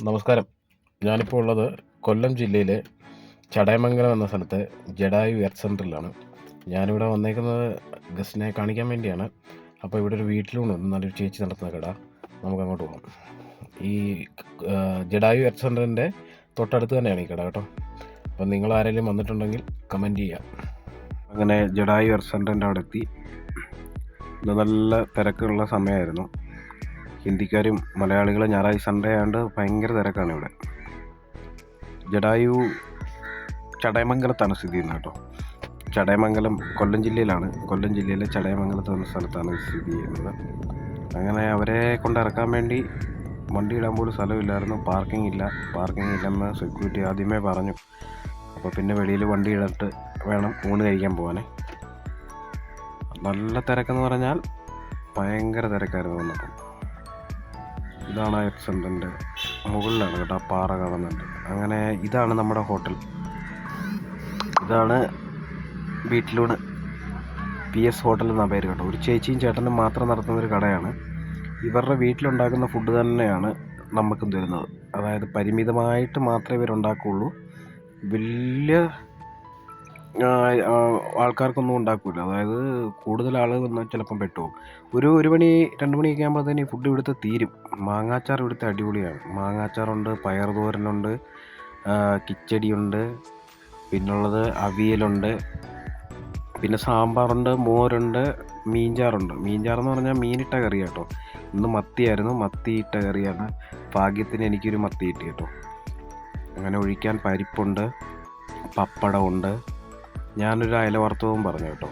നമസ്കാരം. ഞാനിപ്പോൾ ഉള്ളത് കൊല്ലം ജില്ലയിലെ ചടയമംഗലം എന്ന സ്ഥലത്തെ ജഡായു എർത്ത് സെൻ്ററിലാണ്. ഞാനിവിടെ വന്നേക്കുന്നത് ഗസ്റ്റിനെ കാണിക്കാൻ വേണ്ടിയാണ്. അപ്പോൾ ഇവിടെ ഒരു വീട്ടിലൂടെ നല്ലൊരു ചേച്ചി നടത്തുന്ന കട. നമുക്കങ്ങോട്ട് പോകാം. ഈ ജഡായു എർത്ത് സെൻ്ററിൻ്റെ തൊട്ടടുത്ത് തന്നെയാണ് ഈ കട കേട്ടോ. അപ്പം നിങ്ങൾ ആരെങ്കിലും വന്നിട്ടുണ്ടെങ്കിൽ കമൻറ്റ് ചെയ്യുക. അങ്ങനെ ജഡായു എർത്ത് സെൻ്ററിൻ്റെ അവിടെ എത്തി. ഇത് നല്ല തിരക്കുള്ള സമയമായിരുന്നു. ഹിന്ദിക്കാരും മലയാളികളും ഞായറാഴ്ച സൺഡേ ആയതുകൊണ്ട് ഭയങ്കര തിരക്കാണ് ഇവിടെ. ജഡായു ചടയമംഗലത്താണ് സ്ഥിതി ചെയ്യുന്നത് കേട്ടോ. ചടയമംഗലം കൊല്ലം ജില്ലയിലാണ്. കൊല്ലം ജില്ലയിലെ ചടയമംഗലത്ത് എന്ന സ്ഥലത്താണ് സ്ഥിതി ചെയ്യുന്നത്. അങ്ങനെ അവരെ കൊണ്ടിറക്കാൻ വേണ്ടി വണ്ടി ഇടാൻ പോലും സ്ഥലമില്ലായിരുന്നു. പാർക്കിംഗ് ഇല്ലെന്ന് സെക്യൂരിറ്റി ആദ്യമേ പറഞ്ഞു. അപ്പോൾ പിന്നെ വെളിയിൽ വണ്ടി ഇടട്ട് വേണം ഊണ് കഴിക്കാൻ പോകാൻ. നല്ല തിരക്കെന്ന് പറഞ്ഞാൽ ഭയങ്കര തിരക്കായിരുന്നു വന്നപ്പോൾ. ഇതാണ് എർത്ത് സെൻ്ററിൻ്റെ മുകളിലാണ് കേട്ടോ, ആ പാറ കാണുന്നുണ്ട്. അങ്ങനെ ഇതാണ് നമ്മുടെ ഹോട്ടൽ. ഇതാണ് വീട്ടിലൂടെ PS ഹോട്ടൽ എന്നാണ് പേര് കേട്ടോ. ഒരു ചേച്ചിയും ചേട്ടനും മാത്രം നടത്തുന്നൊരു കടയാണ്. ഇവരുടെ വീട്ടിലുണ്ടാക്കുന്ന ഫുഡ് തന്നെയാണ് നമുക്കും തരുന്നത്. അതായത് പരിമിതമായിട്ട് മാത്രമേ ഇവരുണ്ടാക്കുകയുള്ളൂ. വലിയ ആൾക്കാർക്കൊന്നും ഉണ്ടാക്കില്ല. അതായത് കൂടുതൽ ആളുകൾ വന്നാൽ ചിലപ്പം പെട്ടുപോകും. ഒരു മണി 2 മണിയൊക്കെ ആകുമ്പോഴത്തേന് ഈ ഫുഡ് ഇവിടുത്തെ തീരും. മാങ്ങാച്ചാർ ഇവിടുത്തെ അടിപൊളിയാണ്. മാങ്ങാച്ചാറുണ്ട്, പയർ തോരനുണ്ട്, കിച്ചടിയുണ്ട്, പിന്നുള്ളത് അവിയലുണ്ട്, പിന്നെ സാമ്പാറുണ്ട്, മോരുണ്ട്, മീൻചാറുണ്ട്. മീൻചാറെന്ന് പറഞ്ഞാൽ മീനിട്ട കറി കേട്ടോ. ഇന്ന് മത്തിയായിരുന്നു, മത്തിയിട്ട കറിയാണ്. ഭാഗ്യത്തിന് എനിക്കൊരു മത്തി കിട്ടി കേട്ടോ. അങ്ങനെ ഒഴിക്കാൻ പരിപ്പുണ്ട്, പപ്പടമുണ്ട്. ഞാനൊരു അയല വറുത്തതും പറഞ്ഞു കേട്ടോ.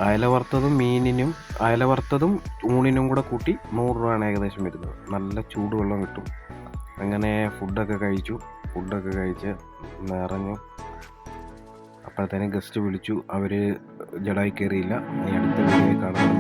അയല വറുത്തതും ഊണിനും കൂടെ കൂട്ടി 100 രൂപയാണ് ഏകദേശം വരുന്നത്. നല്ല ചൂടുവെള്ളം കിട്ടും. അങ്ങനെ ഫുഡൊക്കെ കഴിച്ച് നിറഞ്ഞു. അപ്പോഴത്തേനും ഗസ്റ്റ് വിളിച്ചു. അവർ ജഡായി കയറിയില്ല. ഇനി അടുത്ത വീഡിയോയിൽ കാണാം.